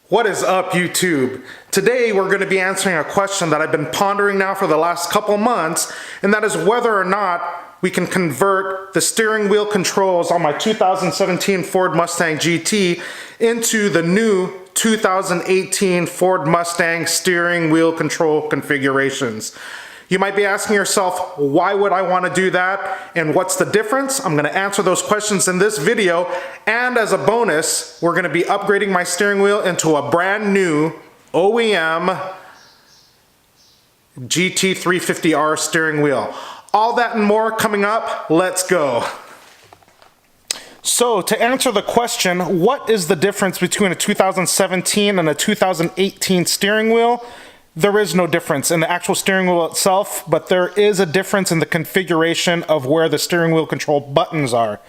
What is up, YouTube? Today we're going to be answering a question that I've been pondering now for the last couple months, and that is whether or not we can convert the steering wheel controls on my 2017 Ford Mustang GT into the new 2018 Ford Mustang steering wheel control configurations. You might be asking yourself, why would I want to do that and what's the difference? I'm going to answer those questions in this video, and as a bonus, we're going to be upgrading my steering wheel into a brand new OEM GT350R steering wheel. All that and more coming up. Let's go. So to answer the question, what is the difference between a 2017 and a 2018 steering wheel? There is no difference in the actual steering wheel itself, but there is a difference in the configuration of where the steering wheel control buttons are.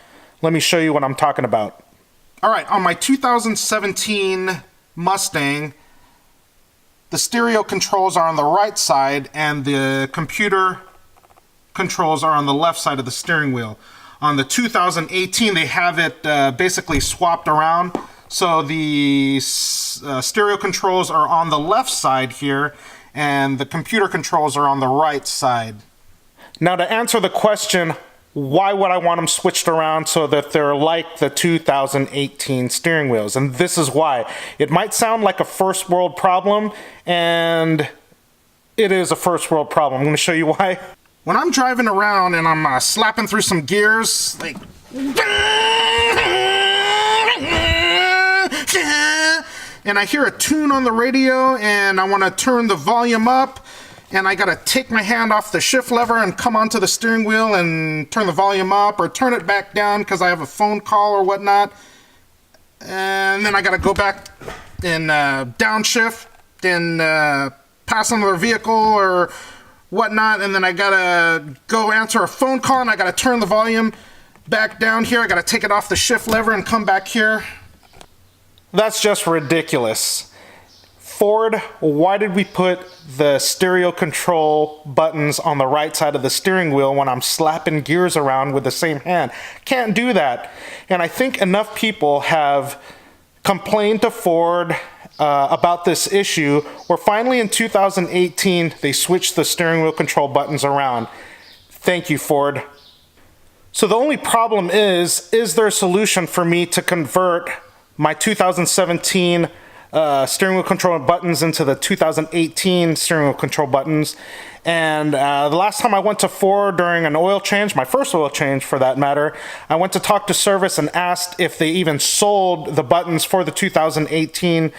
Let me show you what I'm talking about. All right, on my 2017 Mustang, the stereo controls are on the right side and the computer controls are on the left side of the steering wheel. On the 2018, they have it basically swapped around. So the stereo controls are on the left side here, and the computer controls are on the right side. Now to answer the question, why would I want them switched around so that they're like the 2018 steering wheels? And this is why. It might sound like a first world problem, and it is a first world problem. I'm going to show you why. When I'm driving around and I'm slapping through some gears, like... and I hear a tune on the radio and I want to turn the volume up, and I gotta take my hand off the shift lever and come onto the steering wheel and turn the volume up or turn it back down because I have a phone call or whatnot, and then I gotta go back and downshift and pass another vehicle or whatnot, and then I gotta go answer a phone call and I gotta turn the volume back down here. I gotta take it off the shift lever and come back here. That's just ridiculous. Ford, why did we put the stereo control buttons on the right side of the steering wheel when I'm slapping gears around with the same hand? Can't do that. And I think enough people have complained to Ford about this issue, where finally in 2018 they switched the steering wheel control buttons around. Thank you, Ford. So the only problem is there a solution for me to convert my 2017 steering wheel control buttons into the 2018 steering wheel control buttons? And the last time I went to Ford during an oil change, my first oil change for that matter, I went to talk to service and asked if they even sold the buttons for the 2018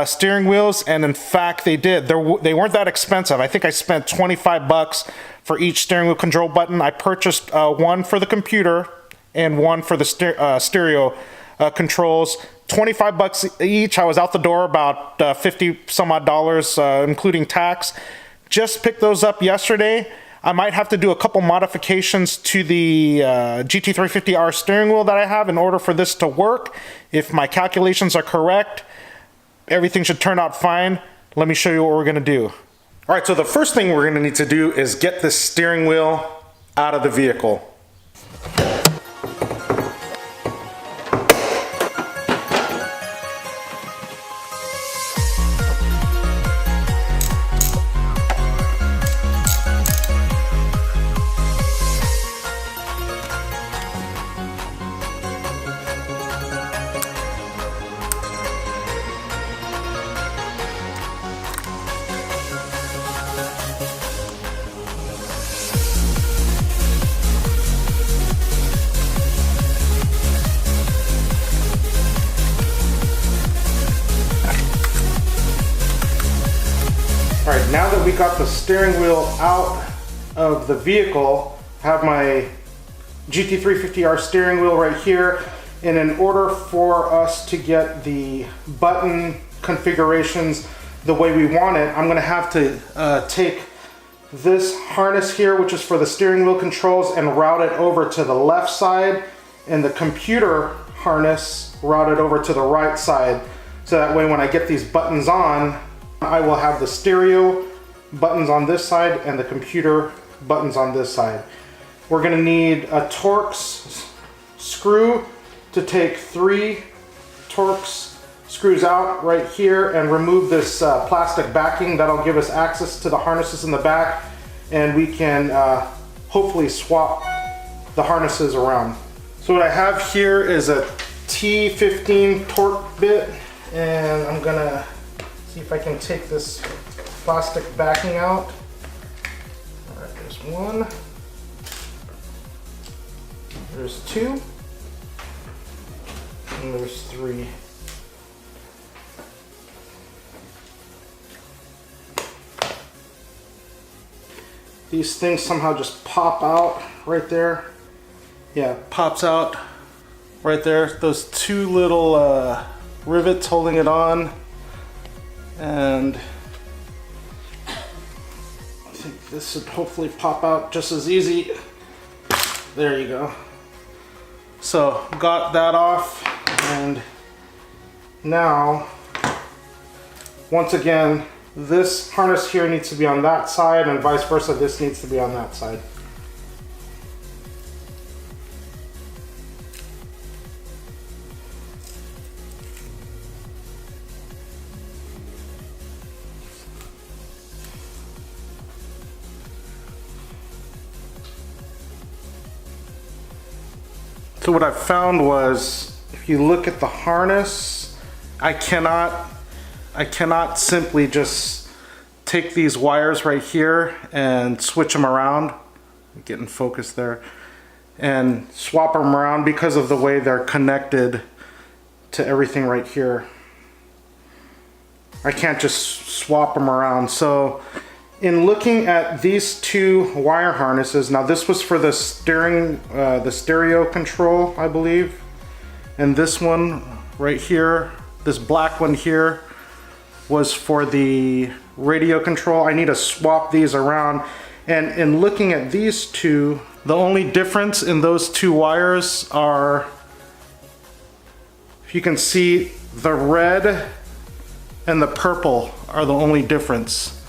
steering wheels, and in fact they did. They weren't that expensive. I think I spent 25 bucks for each steering wheel control button. I purchased one for the computer and one for the stereo controls. 25 bucks each. I was out the door about 50 some odd dollars, including tax. Just picked those up yesterday. I might have to do a couple modifications to the GT350R steering wheel that I have in order for this to work. If my calculations are correct, everything should turn out fine. Let me show you what we're going to do. All right, so the first thing we're going to need to do is get this steering wheel out of the vehicle. All right, now that we got the steering wheel out of the vehicle, I have my GT350R steering wheel right here, and in order for us to get the button configurations the way we want it, I'm gonna have to take this harness here, which is for the steering wheel controls, and route it over to the left side, and the computer harness route it over to the right side. So that way when I get these buttons on, I will have the stereo buttons on this side and the computer buttons on this side. We're going to need a Torx screw to take 3 Torx screws out right here and remove this plastic backing. That'll give us access to the harnesses in the back, and we can hopefully swap the harnesses around. So what I have here is a T15 torque bit, and I'm gonna see if I can take this plastic backing out. All right, there's one, there's two, and there's three. These things somehow just pop out right there. Yeah, pops out right there. Those two little rivets holding it on. And I think this should hopefully pop out just as easy. There you go. So got that off, and now once again, this harness here needs to be on that side, and vice versa, this needs to be on that side. So what I found was, if you look at the harness, I cannot simply just take these wires right here and switch them around, get in focus there, and swap them around because of the way they're connected to everything right here. I can't just swap them around. So in looking at these two wire harnesses, now this was for the steering, the stereo control, I believe, and this one right here, this black one here, was for the radio control. I need to swap these around. And in looking at these two, the only difference in those two wires are, if you can see, the red and the purple are the only difference.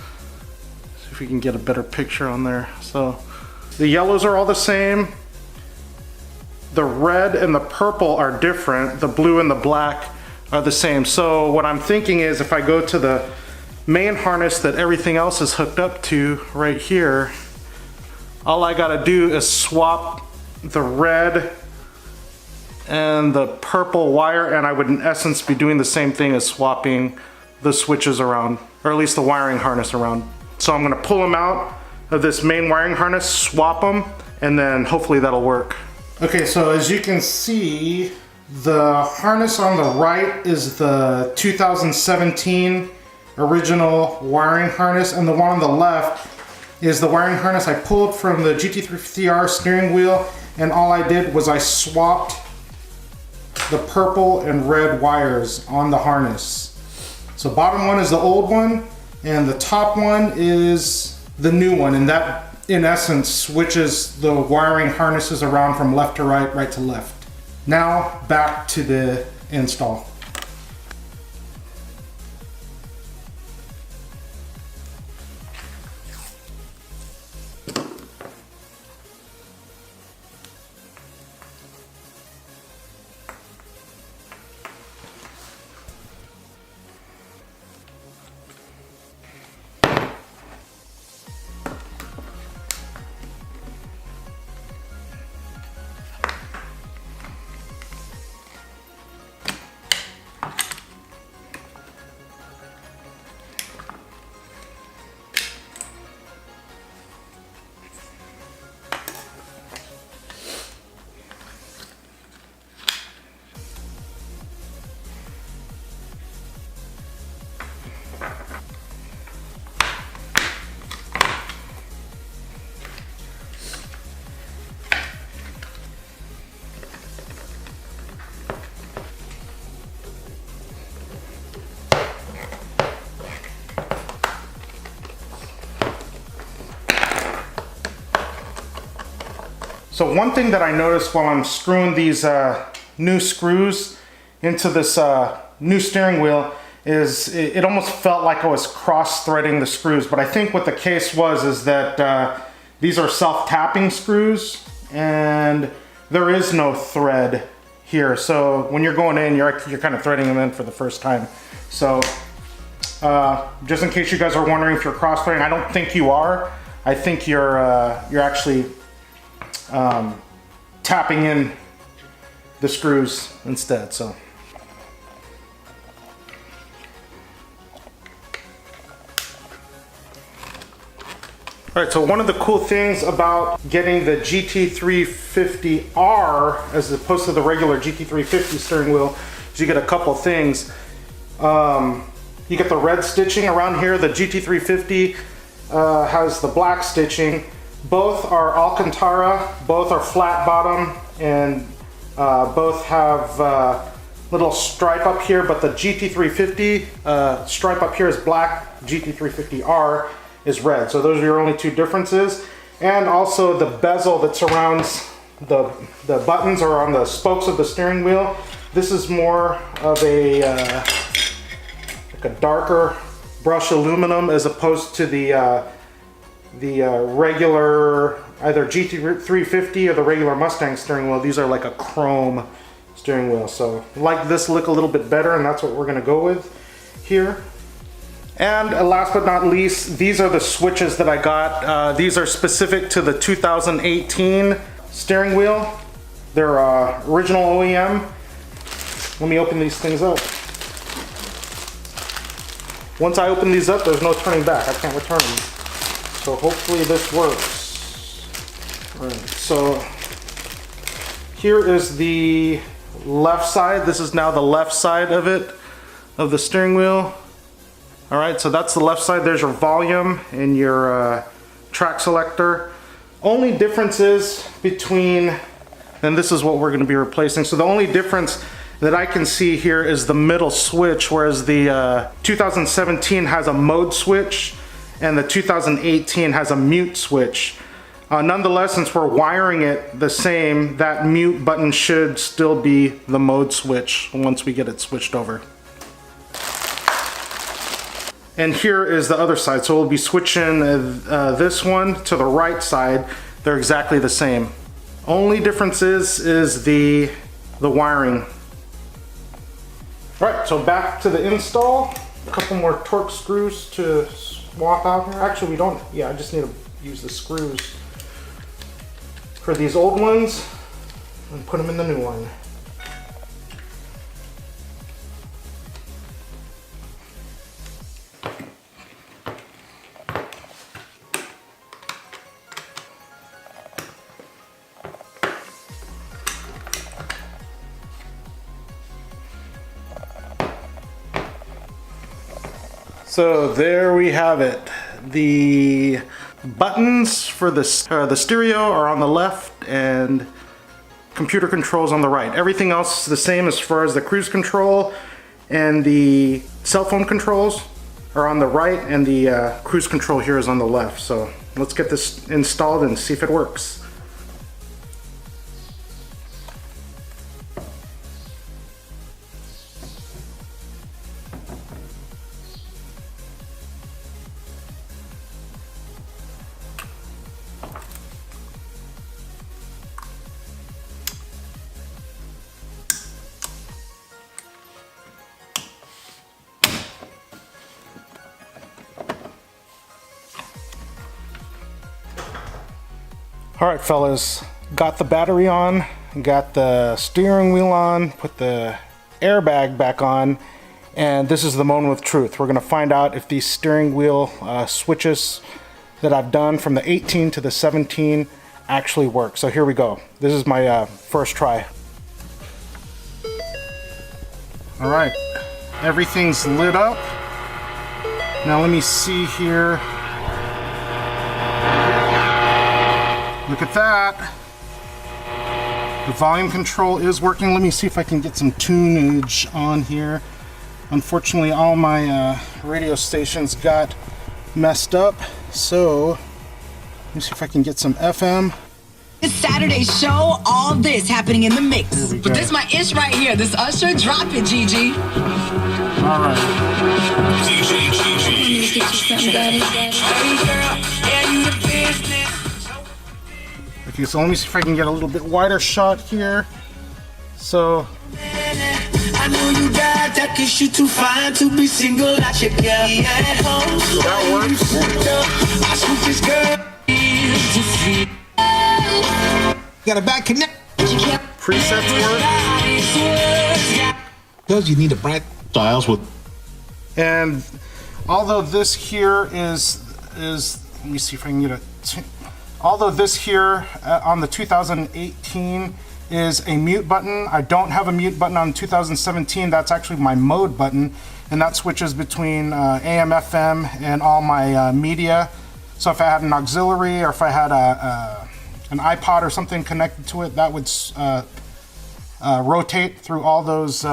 See if we can get a better picture on there. So the yellows are all the same. The red and the purple are different. The blue and the black are the same. So what I'm thinking is, if I go to the main harness that everything else is hooked up to right here, all I gotta do is swap the red and the purple wire, and I would in essence be doing the same thing as swapping the switches around, or at least the wiring harness around. So I'm gonna pull them out of this main wiring harness, swap them, and then hopefully that'll work. Okay, so as you can see, the harness on the right is the 2017 original wiring harness, and the one on the left is the wiring harness I pulled from the GT350R steering wheel, and all I did was I swapped the purple and red wires on the harness. So bottom one is the old one, and the top one is the new one, and that in essence switches the wiring harnesses around from left to right, right to left. Now back to the install. So one thing that I noticed while I'm screwing these new screws into this new steering wheel is it almost felt like I was cross-threading the screws, but I think what the case was is that these are self-tapping screws and there is no thread here. So when you're going in, you're kind of threading them in for the first time. So just in case you guys are wondering if you're cross-threading, I don't think you are. I think you're actually tapping in the screws instead. So. All right, so one of the cool things about getting the GT350R as opposed to the regular GT350 steering wheel is you get a couple things. You get the red stitching around here. The GT350 has the black stitching. Both are Alcantara, both are flat bottom, and both have little stripe up here, but the GT350 stripe up here is black, GT350R is red. So those are your only two differences. And also the bezel that surrounds the buttons are on the spokes of the steering wheel. This is more of a like a darker brush aluminum as opposed to the regular either GT350 or the regular Mustang steering wheel. These are like a chrome steering wheel. So I like this look a little bit better, and that's what we're gonna go with here. And last but not least, these are the switches that I got. These are specific to the 2018 steering wheel. They're original OEM. Let me open these things up. Once I open these up, there's no turning back. I can't return them. So hopefully this works. All right, so here is the left side. This is now the left side of it, of the steering wheel. All right, so that's the left side. There's your volume and your track selector. Only differences between, and this is what we're gonna be replacing. So the only difference that I can see here is the middle switch, whereas the 2017 has a mode switch and the 2018 has a mute switch. Nonetheless, since we're wiring it the same, that mute button should still be the mode switch once we get it switched over. And here is the other side. So we'll be switching this one to the right side. They're exactly the same. Only difference is the wiring. All right, so back to the install. A couple more Torx screws to swap out here. Actually, we don't, yeah, I just need to use the screws for these old ones and put them in the new one. So there we have it. The buttons for the stereo are on the left and computer controls on the right. Everything else is the same as far as the cruise control, and the cell phone controls are on the right, and the cruise control here is on the left. So let's get this installed and see if it works. All right, fellas, got the battery on, got the steering wheel on, put the airbag back on, and this is the moment of truth. We're gonna find out if these steering wheel switches that I've done from the 18 to the 17 actually work. So here we go. This is my first try. All right, everything's lit up. Now let me see here. Look at that. The volume control is working. Let me see if I can get some tunage on here. Unfortunately, all my radio stations got messed up. So, let me see if I can get some FM. This Saturday show, all this happening in the mix. But this my ish right here. This Usher, drop it, Gigi. All right. Okay, so let me see if I can get a little bit wider shot here. So I know you got that 'cause you too fine to be single at your girl at home. that works. I shoot this girl to see. Got a bad connect. Presets work. Because you need a bright styles with. And although this here is let me see if I can get it. Although this here on the 2018 is a mute button, I don't have a mute button on 2017. That's actually my mode button, and that switches between AM, FM, and all my media. So if I had an auxiliary or if I had an iPod or something connected to it, that would rotate through all those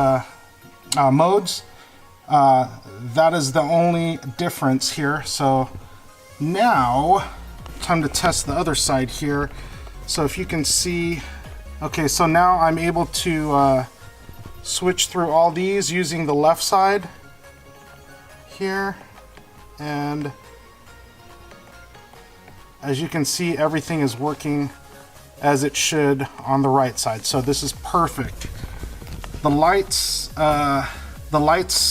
modes. That is the only difference here. So now, time to test the other side here. So if you can see, okay, so now I'm able to switch through all these using the left side here, and as you can see, everything is working as it should on the right side. So this is perfect. The lights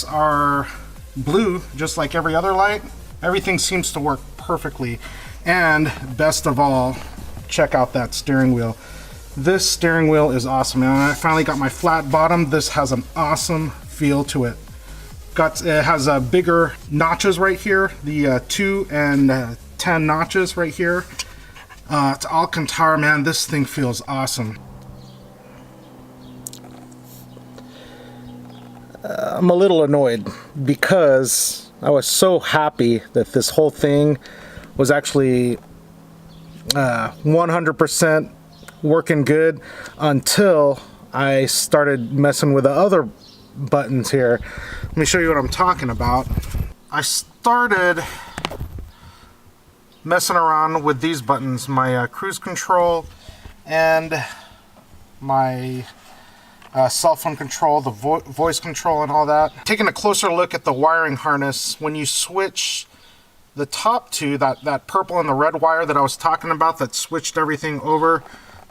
are blue, just like every other light. Everything seems to work perfectly. And best of all, check out that steering wheel. This steering wheel is awesome. And I finally got my flat bottom. This has an awesome feel to it. It has bigger notches right here, the 2 and 10 notches right here. It's Alcantara, man. This thing feels awesome. I'm a little annoyed because I was so happy that this whole thing was actually 100% working good until I started messing with the other buttons here. Let me show you what I'm talking about. I started messing around with these buttons, my cruise control and my cell phone control, the voice control and all that. Taking a closer look at the wiring harness, when you switch the top two, that purple and the red wire that I was talking about that switched everything over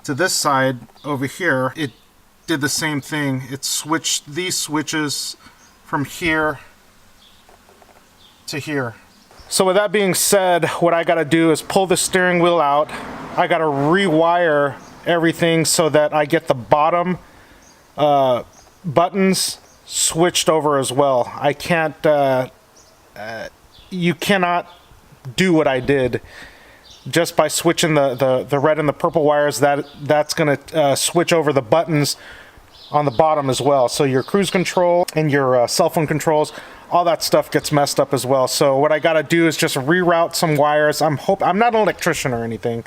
to this side over here, it did the same thing. It switched these switches from here to here. So with that being said, what I gotta do is pull the steering wheel out. I gotta rewire everything so that I get the bottom buttons switched over as well. I can't, you cannot do what I did just by switching the red and the purple wires. That's gonna switch over the buttons on the bottom as well. So your cruise control and your cell phone controls, all that stuff gets messed up as well. So what I gotta do is just reroute some wires. I'm not an electrician or anything.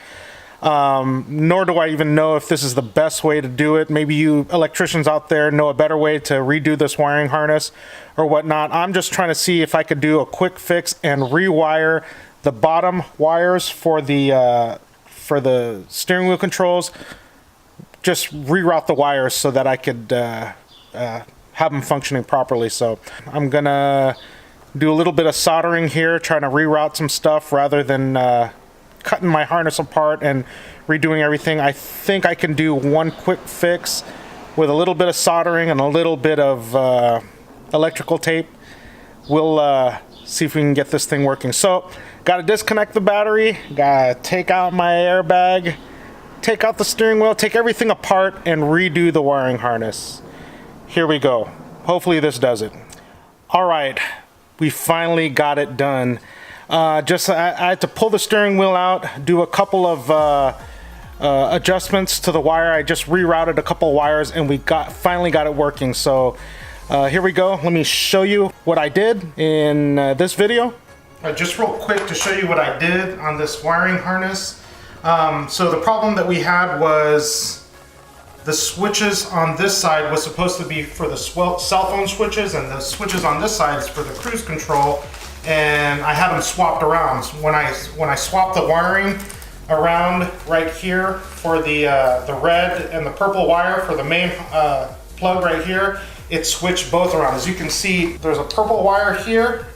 Nor do I even know if this is the best way to do it. Maybe you electricians out there know a better way to redo this wiring harness or whatnot. I'm just trying to see if I could do a quick fix and rewire the bottom wires for the steering wheel controls. Just reroute the wires so that I could have them functioning properly. So I'm gonna do a little bit of soldering here, trying to reroute some stuff rather than cutting my harness apart and redoing everything. I think I can do one quick fix with a little bit of soldering and a little bit of electrical tape. We'll see if we can get this thing working. So, gotta disconnect the battery, gotta take out my airbag, take out the steering wheel, take everything apart and redo the wiring harness. Here we go. Hopefully this does it. All right, we finally got it done. I had to pull the steering wheel out, do a couple of adjustments to the wire. I just rerouted a couple wires and we finally got it working. So here we go. Let me show you what I did in this video. Just real quick to show you what I did on this wiring harness. So the problem that we had was the switches on this side was supposed to be for the cell phone switches, and the switches on this side is for the cruise control. And I had them swapped around. When I swapped the wiring around right here for the red and the purple wire for the main plug right here, it switched both around. As you can see, there's a purple wire here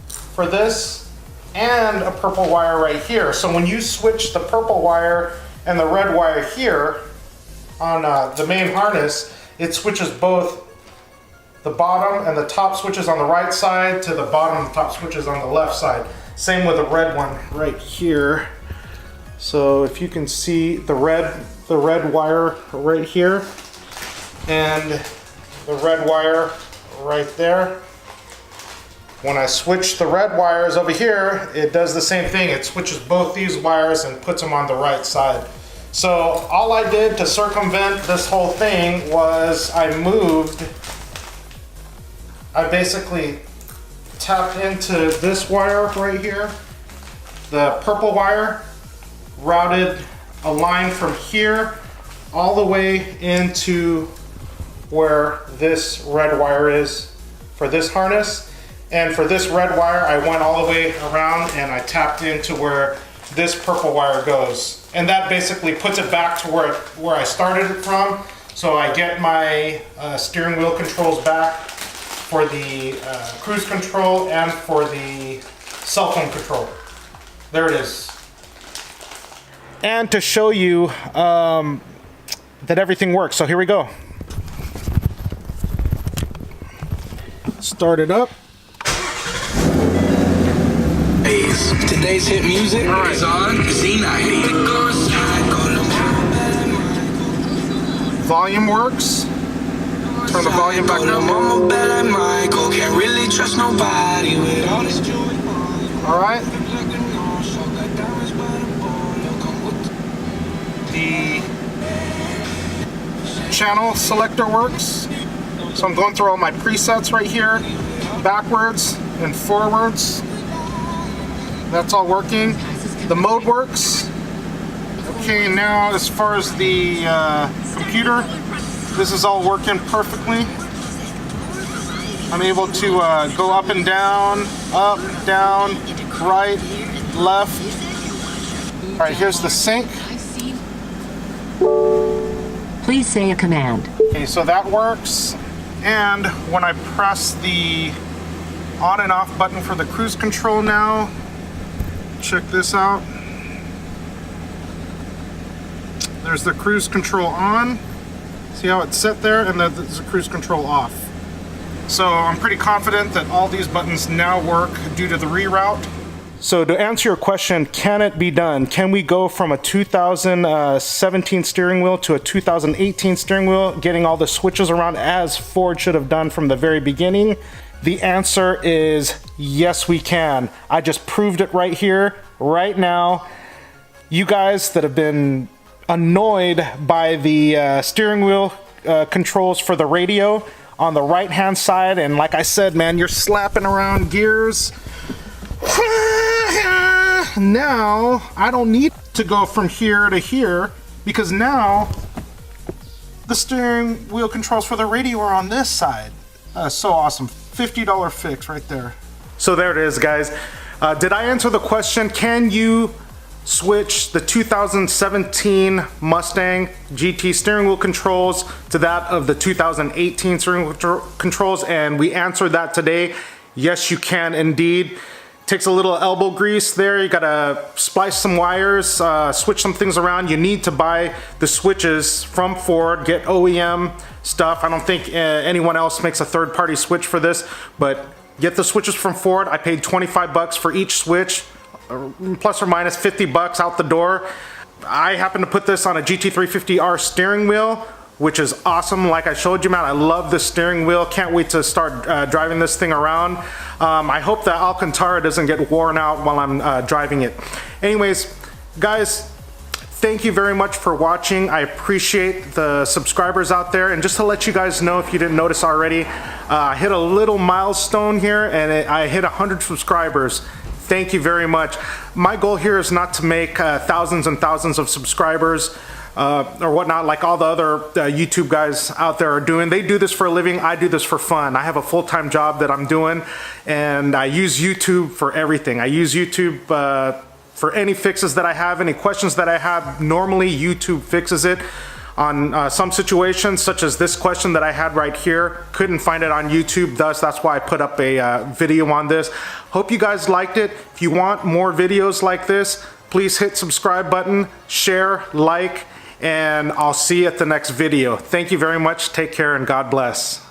for this and a purple wire right here. So when you switch the purple wire and the red wire here on the main harness, it switches both the bottom and the top switches on the right side to the bottom and top switches on the left side. Same with the red one right here. So if you can see the red wire right here and the red wire right there. When I switch the red wires over here, it does the same thing. It switches both these wires and puts them on the right side. So all I did to circumvent this whole thing was I basically tapped into this wire right here, the purple wire, routed a line from here all the way into where this red wire is for this harness. And for this red wire, I went all the way around and I tapped into where this purple wire goes. And that basically puts it back to where I started it from. So I get my steering wheel controls back for the cruise control and for the cell phone control. There it is. And to show you that everything works. So here we go. Start it up. Today's hit music is on Z90. Volume works. Turn the volume back down. Can't really trust nobody with all this jewelry. All right. The channel selector works. So I'm going through all my presets right here, backwards and forwards. That's all working. The mode works. Okay, now as far as the computer, this is all working perfectly. I'm able to go up and down, right, left. All right, here's the sync. Please say a command. Okay, so that works. And when I press the on and off button for the cruise control now, check this out. There's the cruise control on. See how it's set there? And then there's the cruise control off. So I'm pretty confident that all these buttons now work due to the reroute. So to answer your question, can it be done? Can we go from a 2017 steering wheel to a 2018 steering wheel, getting all the switches around as Ford should have done from the very beginning? The answer is yes, we can. I just proved it right here, right now. You guys that have been annoyed by the steering wheel controls for the radio on the right hand side, and like I said, man, you're slapping around gears. Now I don't need to go from here to here because now the steering wheel controls for the radio are on this side. So awesome. $50 fix right there. So there it is, guys. Did I answer the question? Can you switch the 2017 Mustang GT steering wheel controls to that of the 2018 steering wheel controls? And we answered that today. Yes, you can indeed. Takes a little elbow grease there. You gotta splice some wires, switch some things around. You need to buy the switches from Ford, get OEM stuff. I don't think anyone else makes a third-party switch for this, but get the switches from Ford. I paid 25 bucks for each switch, plus or minus 50 bucks out the door. I happen to put this on a GT350R steering wheel, which is awesome. Like I showed you, man, I love this steering wheel. Can't wait to start driving this thing around. I hope that Alcantara doesn't get worn out while I'm driving it. Anyways, guys, thank you very much for watching. I appreciate the subscribers out there. And just to let you guys know, if you didn't notice already, I hit a little milestone here and I hit 100 subscribers. Thank you very much. My goal here is not to make thousands and thousands of subscribers or whatnot, like all the other YouTube guys out there are doing. They do this for a living. I do this for fun. I have a full-time job that I'm doing, and I use YouTube for everything. I use YouTube for any fixes that I have, any questions that I have. Normally, YouTube fixes it. On some situations, such as this question that I had right here, couldn't find it on YouTube, thus that's why I put up a video on this. Hope you guys liked it. If you want more videos like this, please hit subscribe button, share, like, and I'll see you at the next video. Thank you very much. Take care and God bless.